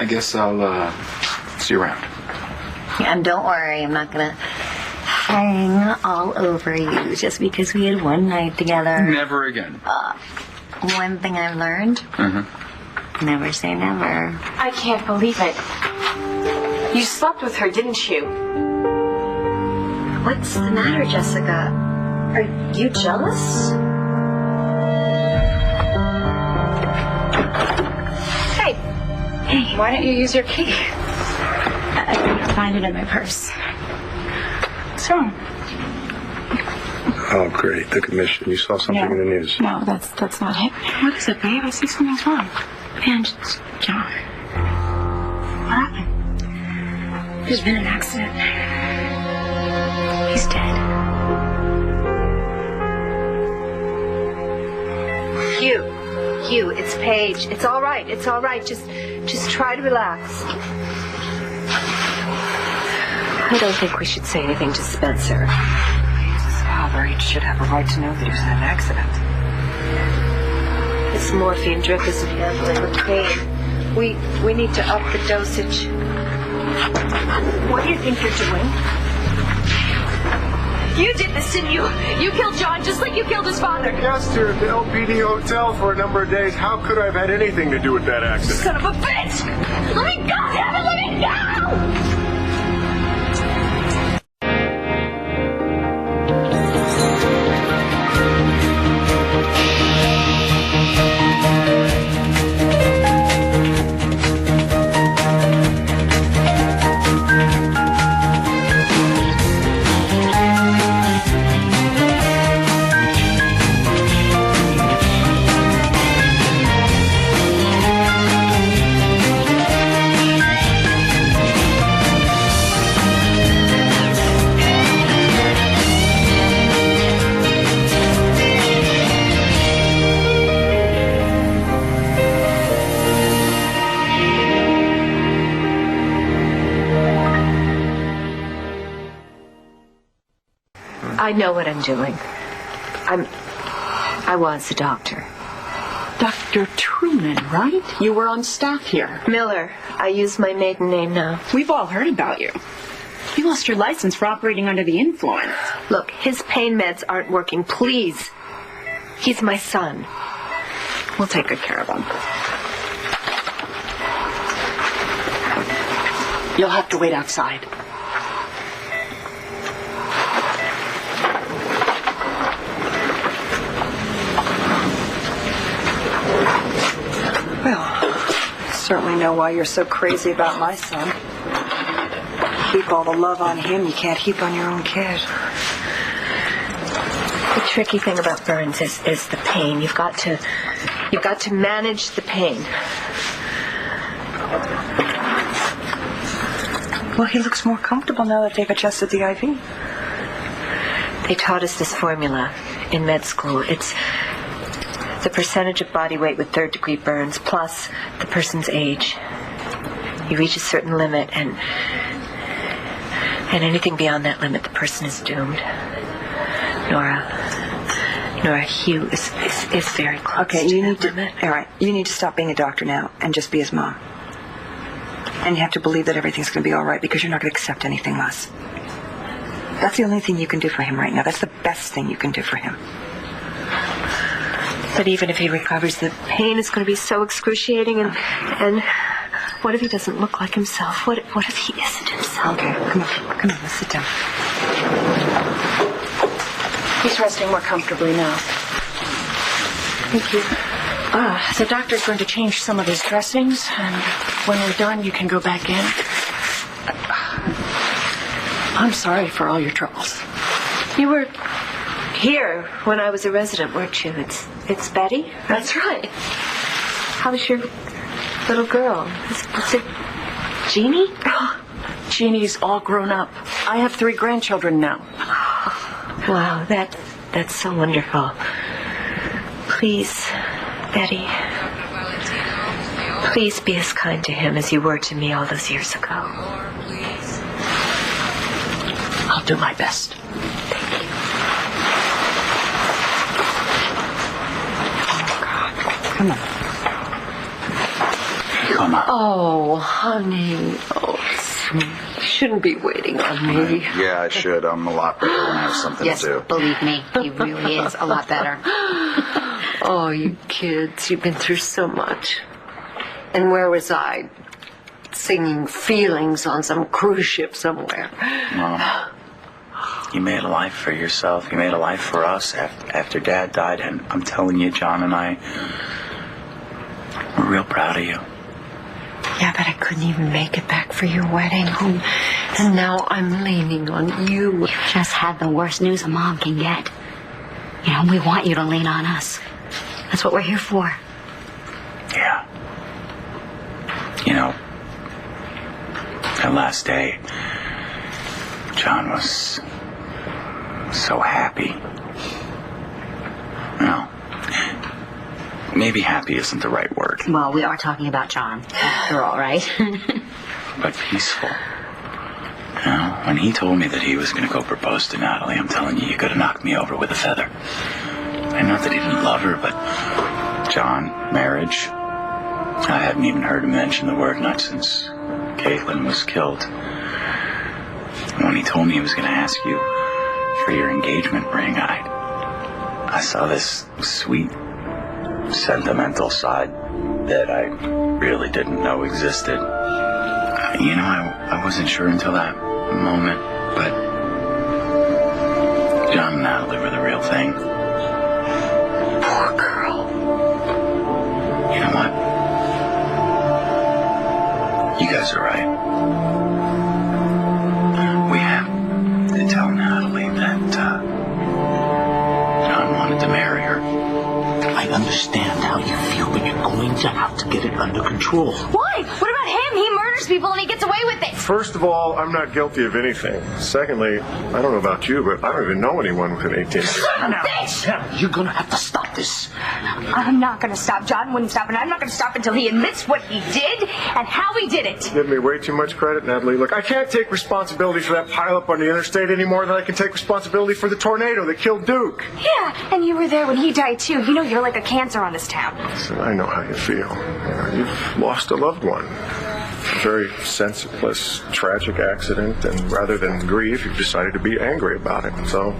I guess I'll see you around. And don't worry, I'm not gonna hang all over you just because we had one night together. Never again. One thing I've learned, never say never. I can't believe it. You slept with her, didn't you? What's the matter, Jessica? Are you jealous? Hey. Hey. Why don't you use your key? I couldn't find it in my purse. What's wrong? Oh, great. The commission. You saw something in the news. No, that's not it. What is it, babe? I see something's wrong. Man, John. What happened? There's been an accident. He's dead. Hugh, it's Paige. It's all right. It's all right. Just try to relax. I don't think we should say anything to Spencer. He's his father. He should have a right to know that he was in an accident. This morphine drip isn't handling the pain. We need to up the dosage. What do you think you're doing? You did this, didn't you? You killed John just like you killed his father. Guest here at the LPD hotel for a number of days. How could I have had anything to do with that accident? Son of a bitch! Let me go, damn it! Let me go! I know what I'm doing. I was a doctor. Dr. Truman, right? You were on staff here. Miller, I use my maiden name now. We've all heard about you. You lost your license for operating under the influence. Look, his pain meds aren't working. Please. He's my son. We'll take good care of him. You'll have to wait outside. Well, I certainly know why you're so crazy about my son. Heap all the love on him you can't heap on your own kid. The tricky thing about burns is the pain. You've got to manage the pain. Well, he looks more comfortable now that they've adjusted the IV. They taught us this formula in med school. It's the percentage of body weight with third-degree burns plus the person's age. You reach a certain limit, and anything beyond that limit, the person is doomed. Nora, Hugh is very close. Okay, to you that need to. limit. All right, you need to stop being a doctor now and just be his mom. And you have to believe that everything's going to be all right because you're not going to accept anything less. That's the only thing you can do for him right now. That's the best thing you can do for him. But even if he recovers, the pain is going to be so excruciating, and what if he doesn't look like himself? What if he isn't himself? Okay, come on, let's sit down. He's resting more comfortably now. Thank you. The doctor's going to change some of his dressings, and when we're done, you can go back in. I'm sorry for all your troubles. You were here when I was a resident, weren't you? It's Betty? That's right. How's your little girl? Is it Jeannie? Jeannie's all grown up. I have 3 grandchildren now. Wow, that's so wonderful. Please, Betty, please be as kind to him as you were to me all those years ago. I'll do my best. Come on. Come on. Oh, honey. Oh, you shouldn't be waiting on me. Yeah, I should. I'm a lot better when I have something Yes, to do. believe me, he really is a lot better. Oh, you kids, you've been through so much. And where was I? Singing feelings on some cruise ship somewhere. Mom, you made a life for yourself. You made a life for us after Dad died. And I'm telling you, John and I, we're real proud of you. Yeah, but I couldn't even make it back for your wedding. And now I'm leaning on you. You just had the worst news a mom can get. You know, we want you to lean on us. That's what we're here for. Yeah. You know, that last day, John was so happy. No, maybe happy isn't the right word. Well, we are talking about John, after all, right? But peaceful. You know, when he told me that he was going to go propose to Natalie, I'm telling you, you could have knocked me over with a feather. And not that he didn't love her, but John, marriage, I hadn't even heard him mention the word not since Caitlin was killed. And when he told me he was going to ask you for your engagement ring, I saw this sweet, sentimental side that I really didn't know existed. You know, I wasn't sure until that moment, but John and Natalie were the real thing. Poor girl. You know what? You guys are right. We have to tell Natalie that John wanted to marry her. I understand how you feel, but you're going to have to get it under control. Why? What about him? He murders people and he gets away with it. First of all, I'm not guilty of anything. Secondly, I don't know about you, but I don't even know anyone with an 18. Now, you're going to have to stop this. I'm not going to stop. John wouldn't stop, and I'm not going to stop until he admits what he did and how he did it. Give me way too much credit, Natalie. Look, I can't take responsibility for that pileup on the interstate any more than I can take responsibility for the tornado that killed Duke. Yeah, and you were there when he died, too. You know you're like a cancer on this town. Listen, I know how you feel. You know, you've lost a loved one. A very senseless, tragic accident, and rather than grieve, you've decided to be angry about it. So,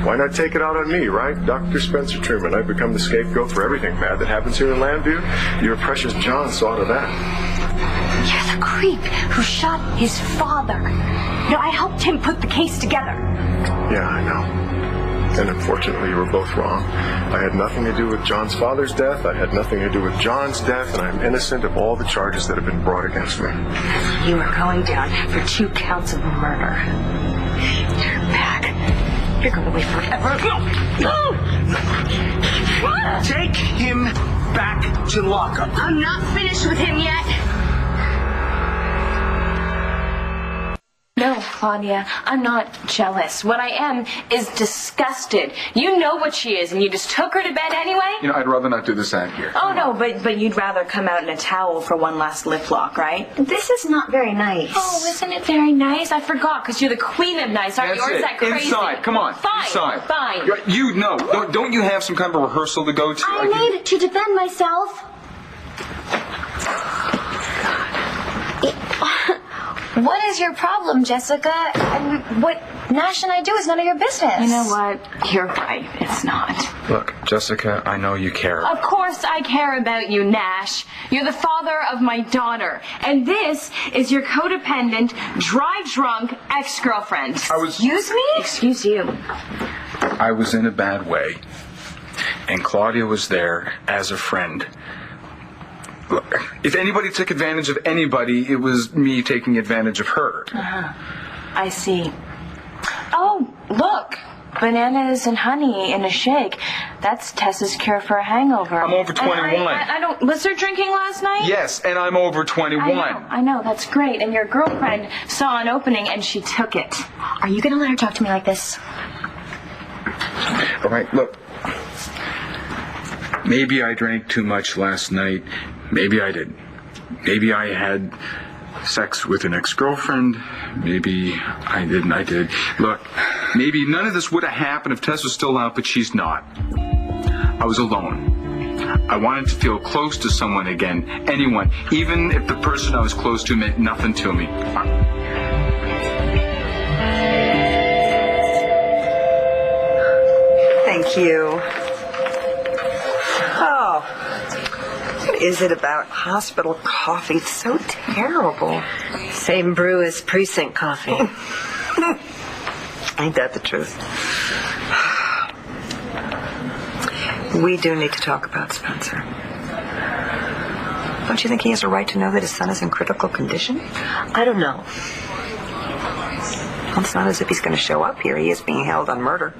why not take it out on me, right? Dr. Spencer Truman, I've become the scapegoat for everything bad that happens here in Landview. Your precious John saw to that. You're the creep who shot his father. You know, I helped him put the case together. Yeah, I know. And unfortunately, you were both wrong. I had nothing to do with John's father's death. I had nothing to do with John's death, and I'm innocent of all the charges that have been brought against me. You are going down for 2 counts of murder. Turn back. You're going to live forever. No! Take him back to lockup. I'm not finished with him yet. No, Claudia, I'm not jealous. What I am is disgusted. You know what she is, and you just took her to bed anyway? You know, I'd rather not do this out here. Oh, no, but you'd rather come out in a towel for one last lip lock, right? This is not very nice. Oh, isn't it very nice? I forgot, because you're the queen of nice, aren't you? Or is that crazy? Inside, come on. Fine, Inside. fine. You know, don't you have some kind of rehearsal to go to? I need to defend myself. What is your problem, Jessica? And what Nash and I do is none of your business. You know what? You're right. It's not. Look, Jessica, I know you care. Of course I care about you, Nash. You're the father of my daughter. And this is your codependent, drive-drunk ex-girlfriend. Excuse me? Excuse you. I was in a bad way, and Claudia was there as a friend. Look, if anybody took advantage of anybody, it was me taking advantage of her. I see. Oh, look. Bananas and honey in a shake. That's Tessa's cure for a hangover. I'm over 21. I don't... Was there drinking last night? Yes, and I'm over 21. I know. That's great. And your girlfriend saw an opening and she took it. Are you going to let her talk to me like this? All right, look. Maybe I drank too much last night. Maybe I didn't. Maybe I had sex with an ex-girlfriend. Maybe I didn't. I did. Look, maybe none of this would have happened if Tess was still out, but she's not. I was alone. I wanted to feel close to someone again, anyone, even if the person I was close to meant nothing to me. Thank you. Oh, what is it about hospital coffee? It's so terrible. Same brew as precinct coffee. Ain't that the truth? We do need to talk about Spencer. Don't you think he has a right to know that his son is in critical condition? I don't know. Well, it's not as if he's going to show up here. He is being held on murder.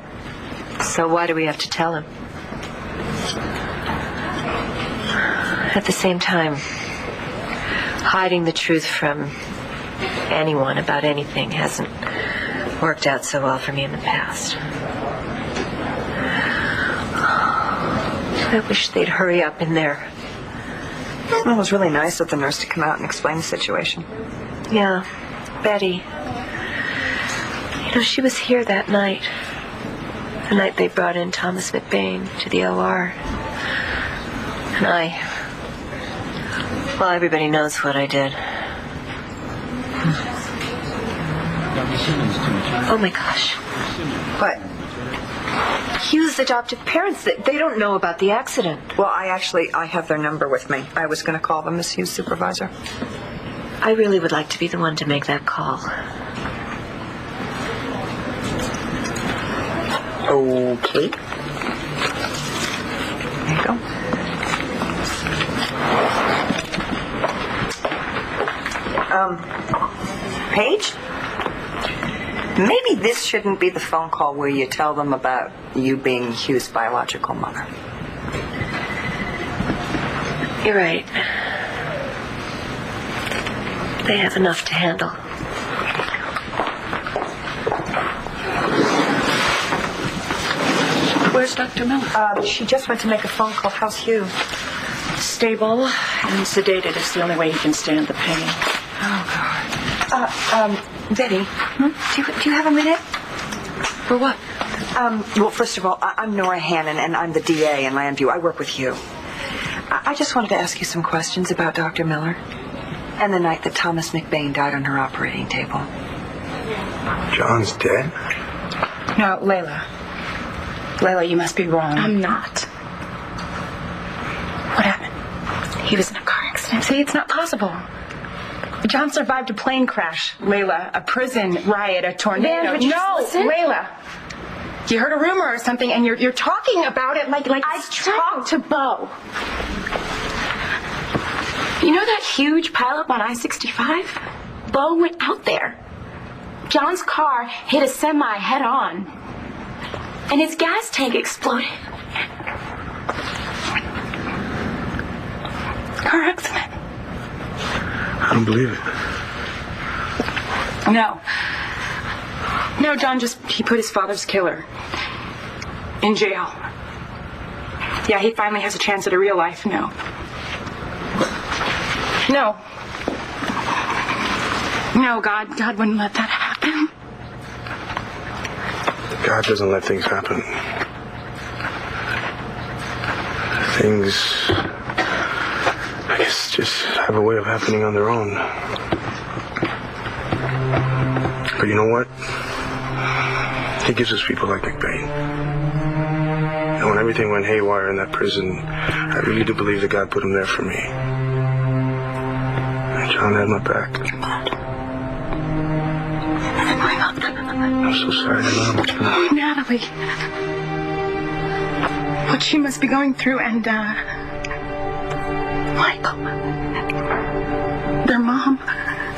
So why do we have to tell him? At the same time, hiding the truth from anyone about anything hasn't worked out so well for me in the past. I wish they'd hurry up in there. Well, it was really nice of the nurse to come out and explain the situation. Yeah, Betty. You know, she was here that night. The night they brought in Thomas McBain to the OR. And well, everybody knows what I did. Oh my gosh. What? Hugh's adoptive parents, they don't know about the accident. Well, I have their number with me. I was going to call them as Hugh's supervisor. I really would like to be the one to make that call. Okay. There you go. Paige? Maybe this shouldn't be the phone call where you tell them about you being Hugh's biological mother. You're right. They have enough to handle. Where's Dr. Miller? She just went to make a phone call. How's Hugh? Stable and sedated. It's the only way he can stand the pain. Oh, God. Betty, do you have a minute? For what? Well, first of all, I'm Nora Hannon, and I'm the DA in Landview. I work with Hugh. I just wanted to ask you some questions about Dr. Miller and the night that Thomas McBain died on her operating table. John's dead? No, Layla. Layla, you must be wrong. I'm not. What happened? He was in a car accident. See, it's not possible. John survived a plane crash. Layla, a prison riot, a tornado. Van, would you no, listen? Layla. You heard a rumor or something, and you're talking about it like I talked to Bo. You know that huge pileup on I-65? Bo went out there. John's car hit a semi head on, and his gas tank exploded. Car accident. I don't believe it. No, John he put his father's killer in jail. Yeah, he finally has a chance at a real life. No. God wouldn't let that happen. God doesn't let things happen. Things, I guess, just have a way of happening on their own. But you know what? He gives us people like McBain. And when everything went haywire in that prison, I really do believe that God put him there for me. And John had my back. I'm so sorry, Mom. Oh, Natalie. What she must be going through, and, Michael. Their mom.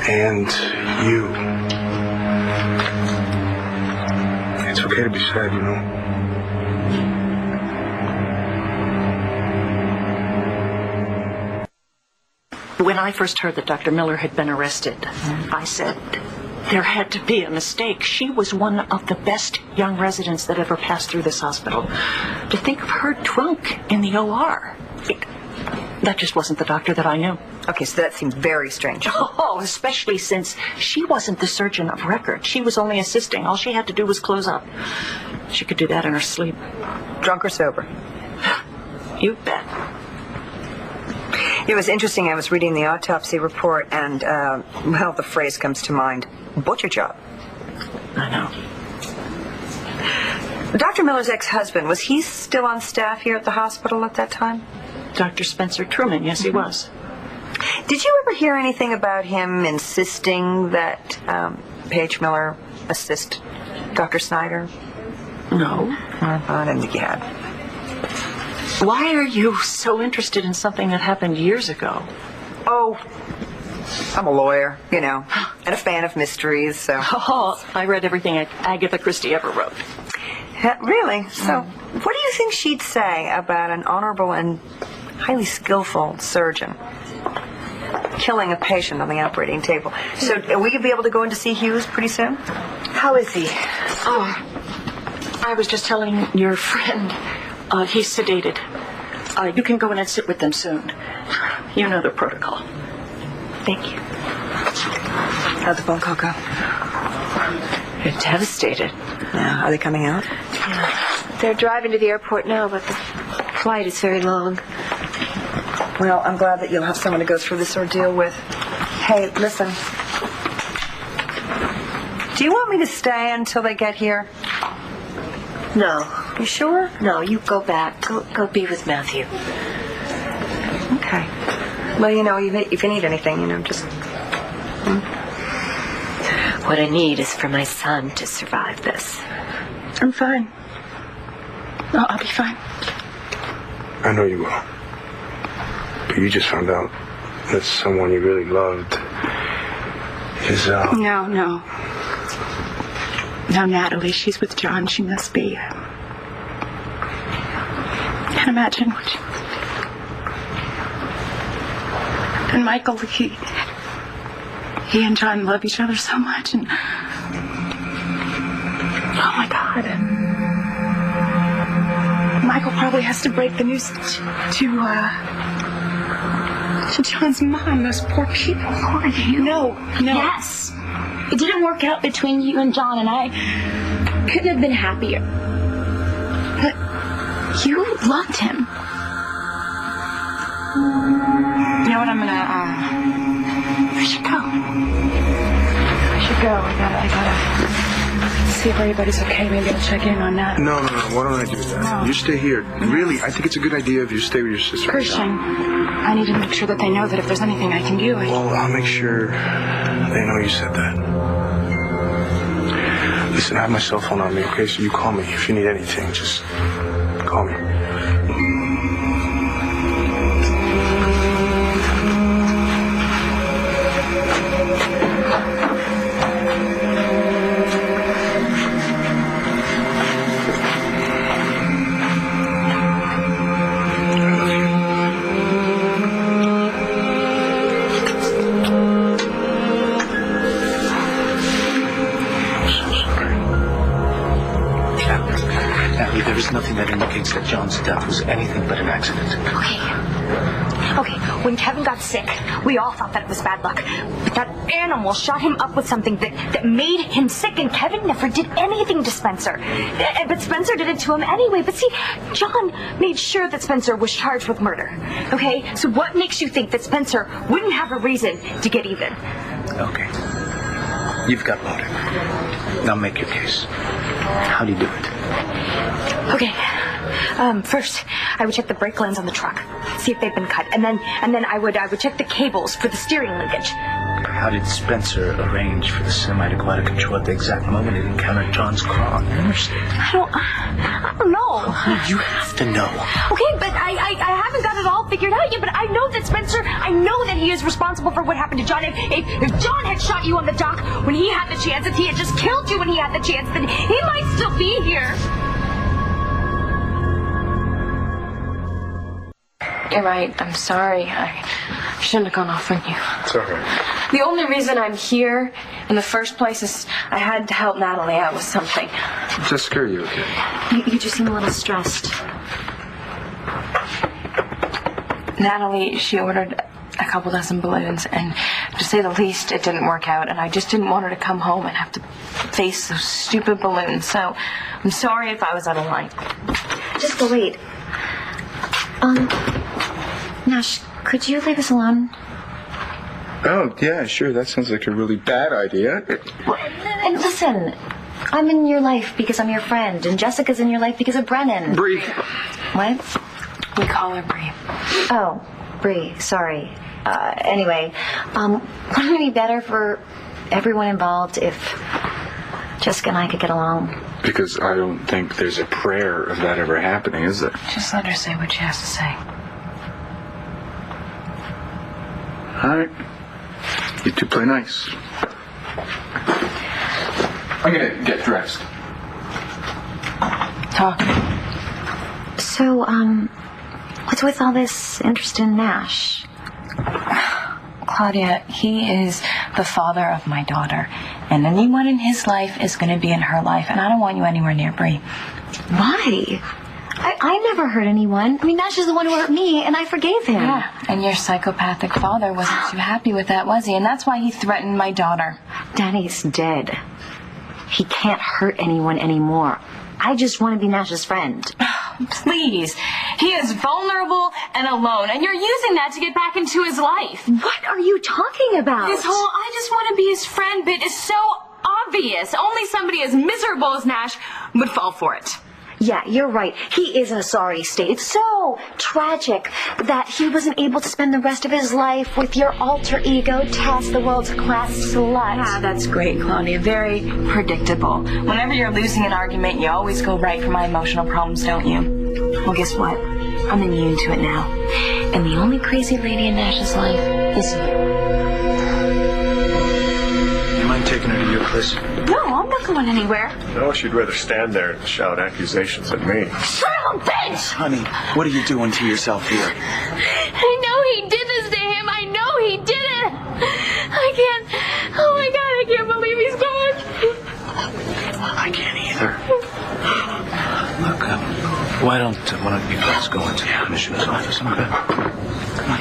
And you. It's okay to be sad, you know. When I first heard that Dr. Miller had been arrested, I said there had to be a mistake. She was one of the best young residents that ever passed through this hospital. To think of her drunk in the OR, that just wasn't the doctor that I knew. Okay, so that seemed very strange. Oh, especially since she wasn't the surgeon of record. She was only assisting. All she had to do was close up. She could do that in her sleep. Drunk or sober? You bet. It was interesting. I was reading the autopsy report, and, well, the phrase comes to mind. Butcher job. I know. Dr. Miller's ex-husband, was he still on staff here at the hospital at that time? Dr. Spencer Truman, yes, he was. Did you ever hear anything about him insisting that Paige Miller assist Dr. Snyder? No. I didn't think you had. Why are you so interested in something that happened years ago? Oh, I'm a lawyer, you know, and a fan of mysteries, so... Oh, I read everything Agatha Christie ever wrote. Really? So, what do you think she'd say about an honorable and highly skillful surgeon killing a patient on the operating table? So, are we going to be able to go in to see Hughes pretty soon? How is he? Oh, I was just telling your friend, he's sedated. You can go in and sit with them soon. You know the protocol. Thank you. How'd the phone call go? You're devastated. Yeah. Are they coming out? Yeah. They're driving to the airport now, but the flight is very long. Well, I'm glad that you'll have someone to go through this ordeal with. Hey, listen. Do you want me to stay until they get here? No. You sure? No, you go back. Go be with Matthew. Okay. Well, you know, if you need anything, you know, just... What I need is for my son to survive this. I'm fine. Oh, I'll be fine. I know you will. But you just found out that someone you really loved is, No, Natalie, she's with John. She must be. Can't imagine what she... And Michael, he and John love each other so much, and... Oh, my God. Michael probably has to break the news to John's mom, those poor people. Who are you? No. Yes. It didn't work out between you and John, and I couldn't have been happier. But you loved him. You know what, I'm gonna, We should go. I should go. I gotta see if everybody's okay. Maybe I'll check in on that. No. Why don't I do that? No. You stay here. Really, I think it's a good idea if you stay with your sister. Christian, I need to make sure that they know that if there's anything I can do, Well, I'll make sure they know you said that. Listen, I have my cell phone on me, okay? So you call me if you need anything. Just call me. There is nothing that indicates that John's death was anything but an accident. Okay, when Kevin got sick, we all thought that it was bad luck. But that animal shot him up with something that made him sick, and Kevin never did anything to Spencer. But Spencer did it to him anyway. But see, John made sure that Spencer was charged with murder. Okay, so what makes you think that Spencer wouldn't have a reason to get even? Okay. You've got motive. Now make your case. How do you do it? Okay. First, I would check the brake lines on the truck, see if they've been cut, and then I would check the cables for the steering linkage. How did Spencer arrange for the semi to go out of control at the exact moment it encountered John's car? I understand. I don't know. You have to know. Okay, but I haven't got it all figured out yet, but I know that I know that he is responsible for what happened to John. If John had shot you on the dock when he had the chance, if he had just killed you when he had the chance, then he might still be here. You're right. I'm sorry. I shouldn't have gone off on you. It's all right. The only reason I'm here in the first place is I had to help Natalie out with something. Jessica, are you okay? You just seem a little stressed. Natalie, she ordered a couple dozen balloons, and to say the least, it didn't work out, and I just didn't want her to come home and have to face those stupid balloons, so I'm sorry if I was out of line. Just wait. Nash, could you leave us alone? Oh, yeah, sure. That sounds like a really bad idea. And listen, I'm in your life because I'm your friend, and Jessica's in your life because of Brennan. Bree. What? We call her Bree. Oh, Bree, sorry. Anyway, wouldn't it be better for everyone involved if Jessica and I could get along? Because I don't think there's a prayer of that ever happening, is there? Just let her say what she has to say. All right. You two play nice. I'm gonna get dressed. Talk. So, what's with all this interest in Nash? Claudia, he is the father of my daughter, and anyone in his life is going to be in her life, and I don't want you anywhere near Bree. Why? I never hurt anyone. I mean, Nash is the one who hurt me, and I forgave him. Yeah, and your psychopathic father wasn't too happy with that, was he? And that's why he threatened my daughter. Danny's dead. He can't hurt anyone anymore. I just want to be Nash's friend. Please. He is vulnerable and alone, and you're using that to get back into his life. What are you talking about? This whole I just want to be his friend bit is so obvious. Only somebody as miserable as Nash would fall for it. Yeah, you're right. He is in a sorry state. It's so tragic that he wasn't able to spend the rest of his life with your alter ego, Tess, the world's class slut. Yeah, that's great, Claudia. Very predictable. Whenever you're losing an argument, you always go right for my emotional problems, don't you? Well, guess what? I'm immune to it now. And the only crazy lady in Nash's life is you. You mind taking her to your place? No, I'm not going anywhere. No, she'd rather stand there and shout accusations at me. Son of a bitch! Honey, what are you doing to yourself here? I know he did this to him. I know he did it. I can't. Oh my God, I can't believe he's gone. I can't either. Look, why don't you guys go into the commissioner's office? Okay. Come on.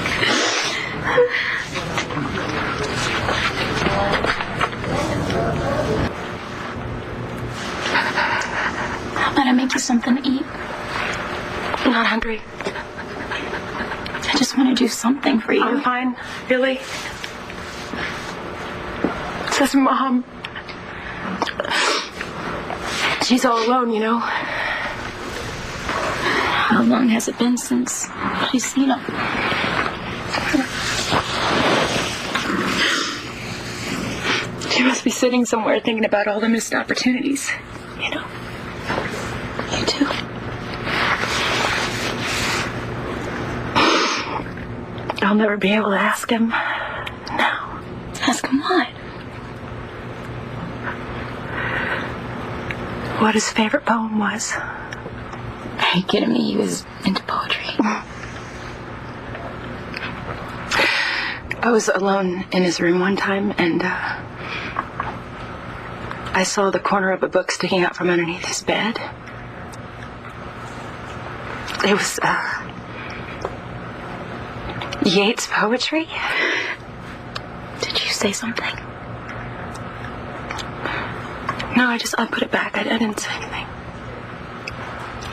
How about I make you something to eat? I'm not hungry. I just want to do something for you. I'm fine, Billy. It says Mom. She's all alone, you know. How long has it been since she's seen him? She must be sitting somewhere thinking about all the missed opportunities, you know. You too. I'll never be able to ask him. No. Ask him what? What his favorite poem was. Are you kidding me? He was into poetry. I was alone in his room one time, and I saw the corner of a book sticking out from underneath his bed. It was Yeats' poetry. Did you say something? No, I put it back. I didn't say anything.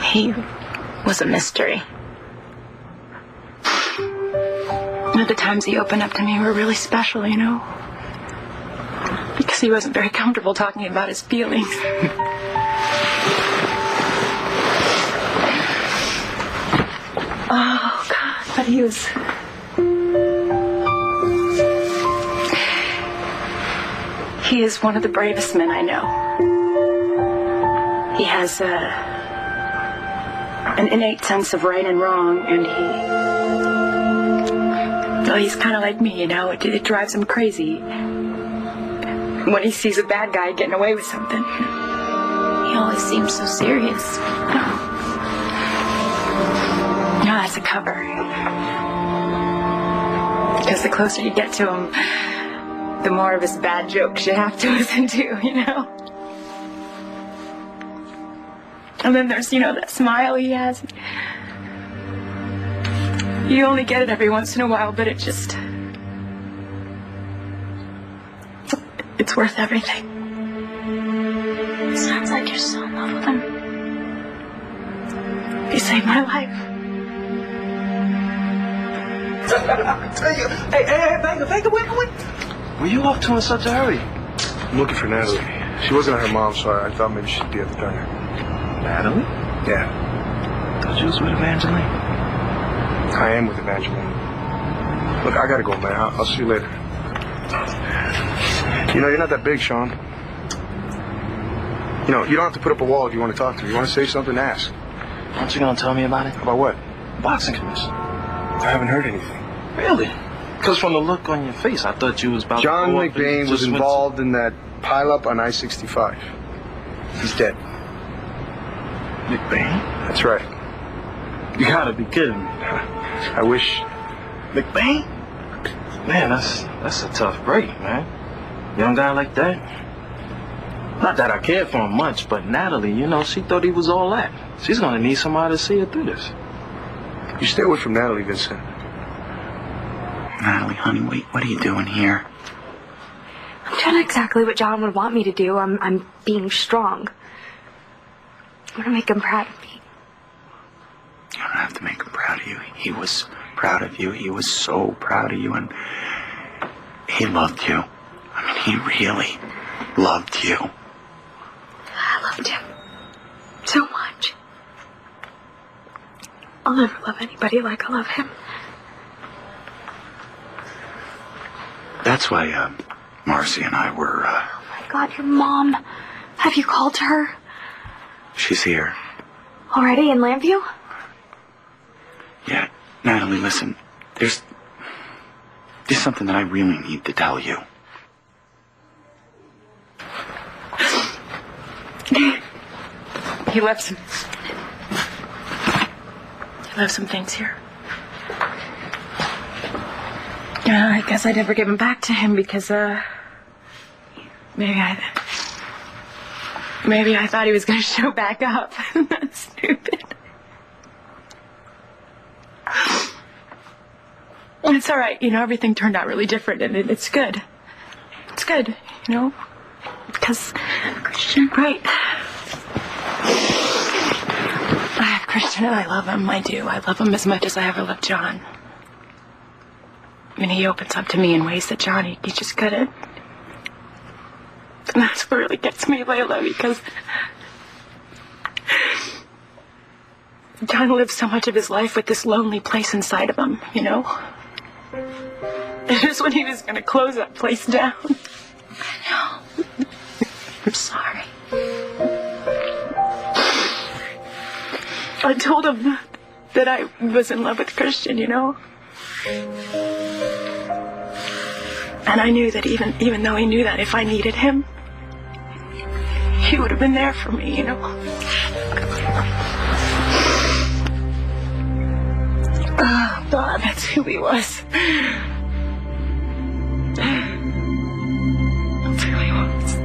He was a mystery. And the times he opened up to me were really special, you know? Because he wasn't very comfortable talking about his feelings. Oh, God, but he was... He is one of the bravest men I know. He has an innate sense of right and wrong, and he's kind of like me, you know. It drives him crazy when he sees a bad guy getting away with something. He always seems so serious. No, that's a cover. Because the closer you get to him, the more of his bad jokes you have to listen to, you know. And then there's, that smile he has. You only get it every once in a while, but it's worth everything. Sounds like you're so in love with him. He saved my life. Hey, Vega, wait. Were you off to in such a hurry? I'm looking for Natalie. She wasn't at her mom's, so I thought maybe she'd be at the diner. Natalie? Yeah, Thought you was with Evangeline. I am with Evangeline. Look, I gotta go, man. I'll see you later. You know, you're not that big, Sean. You know, you don't have to put up a wall if you want to talk to me. You want to say something, ask. Aren't you gonna tell me about it? About what? Boxing commission. I haven't heard anything. Really? Because from the look on your face, I thought you was about John to go up McBain and was just went involved in that pileup on I-65. He's dead. McBain? That's right. You gotta be kidding me. I wish. McBain? Man, that's a tough break, man. Young guy like that. Not that I cared for him much, but Natalie, you know, she thought he was all that. She's gonna need somebody to see her through this. You stay away from Natalie, Vincent. Natalie, honey, wait, what are you doing here? I'm doing exactly what John would want me to do. I'm being strong. I'm gonna make him proud of me. You don't have to make him proud of you. He was proud of you. He was so proud of you, and he loved you. I mean, he really loved you. I loved him so much. I'll never love anybody like I love him. That's why, Marcy and I were, Oh my God, your mom. Have you called her? she's here. Already in Lambview? Yeah, Natalie, listen, there's something that I really need to tell you. He left some things here. I guess I never gave them back to him because, maybe I thought he was going to show back up. That's stupid. And it's all right, you know, everything turned out really different, and it's good. It's good, you know, because Christian, right? I have Christian and I love him, I do. I love him as much as I ever loved John. I mean, he opens up to me in ways that John, he just couldn't. And that's what really gets me, Layla, because John lives so much of his life with this lonely place inside of him, you know? And just when he was going to close that place down. I know. I'm sorry. I told him that I was in love with Christian, you know? And I knew that even though he knew that if I needed him, he would have been there for me, you know? Oh, God, that's who he was. That's who he was.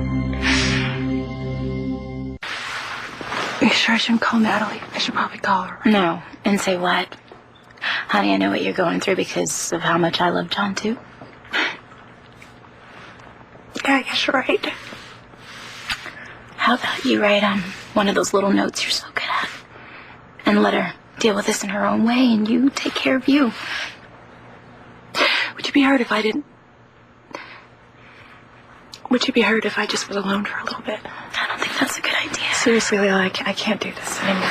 Are you sure I shouldn't call Natalie? I should probably call her. Right? No. And say what? Honey, I know what you're going through because of how much I love John, too. Yeah, I guess you're right. How about you write on one of those little notes you're so good at and let her deal with this in her own way and you take care of you. Would you be hurt if I didn't? Would you be hurt if I just was alone for a little bit? I don't think that's a good idea. Seriously, Layla, I can't do this anymore.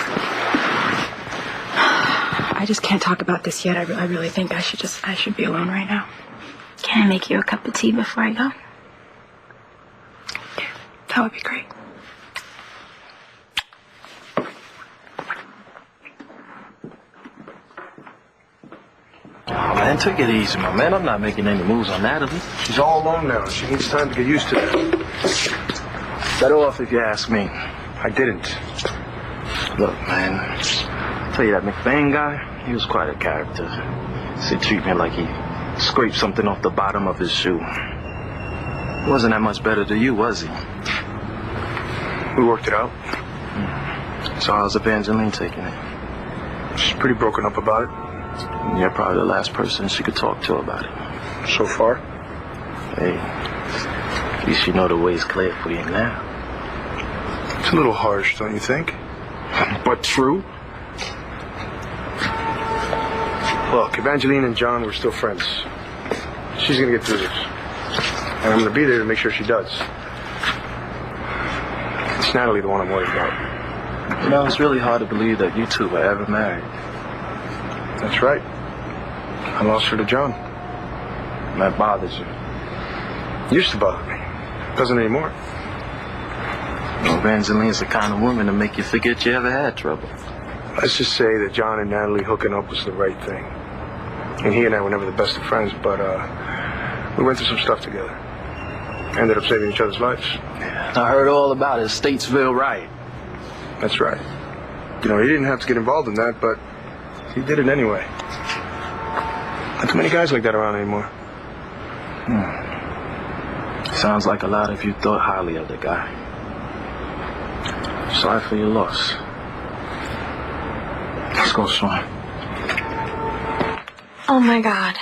I just can't talk about this yet. I really think I should be alone right now. Can I make you a cup of tea before I go? That would be great. Oh, man, take it easy, my man. I'm not making any moves on Natalie. She's all alone now. She needs time to get used to it. Better off if you ask me. I didn't. Look, man, I'll tell you that McBain guy, he was quite a character. He treated me like he scraped something off the bottom of his shoe. Wasn't that much better to you, was he? We worked it out. So how's Evangeline taking it? She's pretty broken up about it. You're probably the last person she could talk to about it. So far. Hey, at least you know the way's clear for you now. It's a little harsh, don't you think? But true. Look, Evangeline and John were still friends. She's gonna get through this. And I'm gonna be there to make sure she does. It's Natalie the one I'm worried about. You know, it's really hard to believe that you two were ever married. That's right. I lost her to John. And that bothers you. Used to bother me. Doesn't anymore. Well, Evangeline's the kind of woman to make you forget you ever had trouble. Let's just say that John and Natalie hooking up was the right thing. And he and I were never the best of friends, but we went through some stuff together. Ended up saving each other's lives. I heard all about his Statesville riot. That's right. You know, he didn't have to get involved in that, but he did it anyway. Not too many guys like that around anymore. Sounds like a lot of you thought highly of the guy. Sorry for your loss. Let's go swim. Oh my God.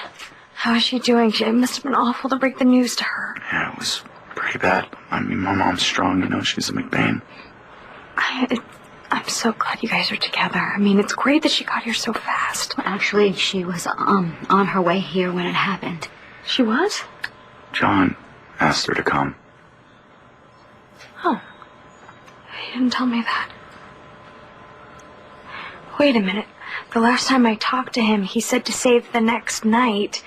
How is she doing? It must have been awful to break the news to her. Yeah, it was pretty bad. I mean, my mom's strong, you know, she's a McBain. I'm so glad you guys are together. I mean, it's great that she got here so fast. Actually, she was on her way here when it happened. She was? John asked her to come. Oh. He didn't tell me that. Wait a minute. The last time I talked to him, he said to save the next night.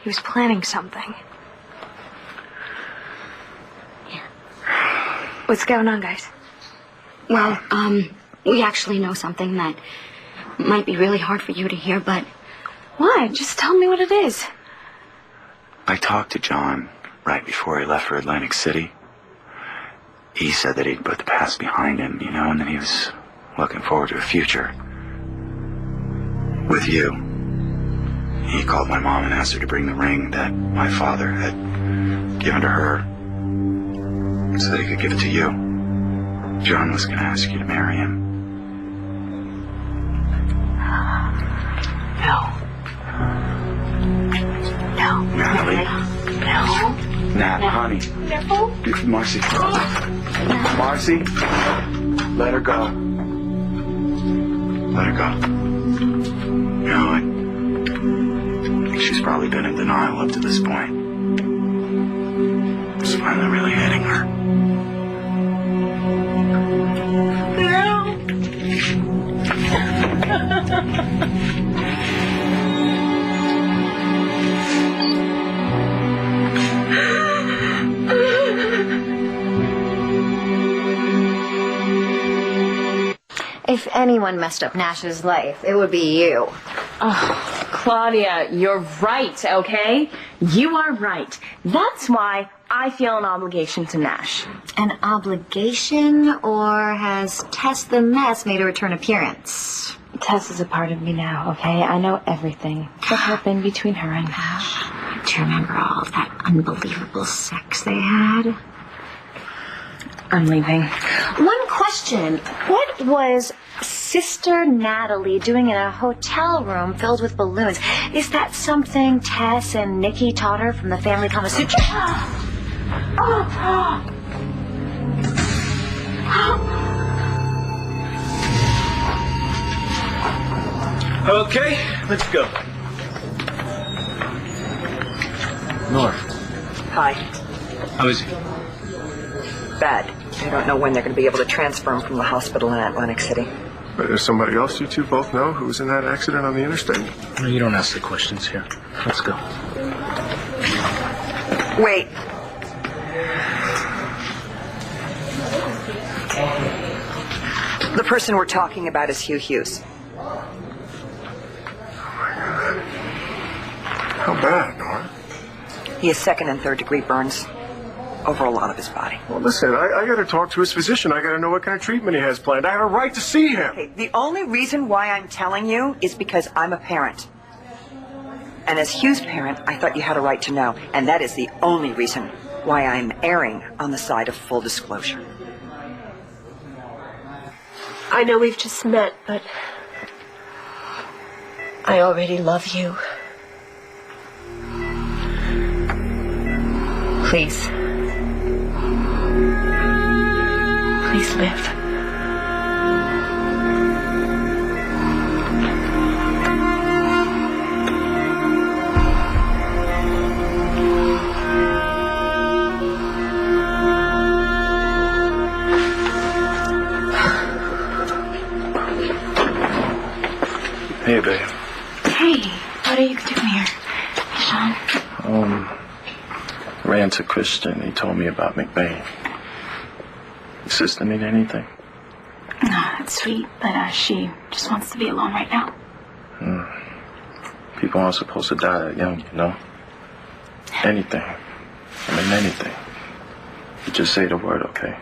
He was planning something. Yeah. What's going on, guys? Well, we actually know something that might be really hard for you to hear, but... What? Just tell me what it is. I talked to John right before he left for Atlantic City. He said that he'd put the past behind him, you know, and that he was looking forward to a future. With you. He called my mom and asked her to bring the ring that my father had given to her so that he could give it to you. John was going to ask you to marry him. No. No. Natalie. No. Nat, honey. No. Marcy. Marcy. Let her go. Let her go. You know, I think she's probably been in denial up to this point. It's finally really hitting her. If anyone messed up Nash's life, it would be you. Oh, Claudia, you're right, okay? You are right. That's why I feel an obligation to Nash. An obligation, or has Tess the mess made a return appearance? Tess is a part of me now, okay? I know everything. What happened between her and Nash. Do you remember all of that unbelievable sex they had? I'm leaving. One question. What was Sister Natalie doing in a hotel room filled with balloons? Is that something Tess and Nikki taught her from the family Kama Sutra? Okay, let's go. North. Hi. How is he? Bad. I don't know when they're going to be able to transfer him from the hospital in Atlantic City. But there's somebody else you two both know who was in that accident on the interstate? No, you don't ask the questions here. Let's go. Wait. The person we're talking about is Hugh Hughes. How bad, Nora? He has second and third degree burns over a lot of his body. Well, listen, I got to talk to his physician. I got to know what kind of treatment he has planned. I have a right to see him. Okay, the only reason why I'm telling you is because I'm a parent. And as Hugh's parent, I thought you had a right to know. And that is the only reason why I'm erring on the side of full disclosure. I know we've just met, but I already love you. Please. Please live. Hey, babe. Hey, what are you doing here? Hey, Sean. Ran to Christian. He told me about McBain. Your sister need anything? No, that's sweet, but she just wants to be alone right now. People aren't supposed to die that young, you know? Anything. I mean, anything. You just say the word, okay?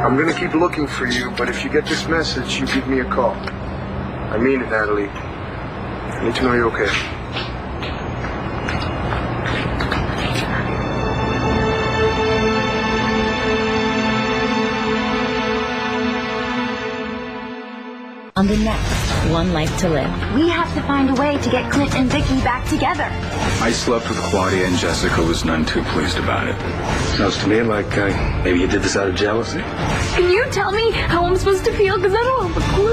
I'm gonna keep looking for you, but if you get this message, you give me a call. I mean it, Natalie. I need to know you're okay. On the next One Life to Live, we have to find a way to get Clint and Vicky back together. I slept with Claudia, and Jessica was none too pleased about it. Sounds to me like maybe you did this out of jealousy. Can you tell me how I'm supposed to feel? Because I don't have a clue.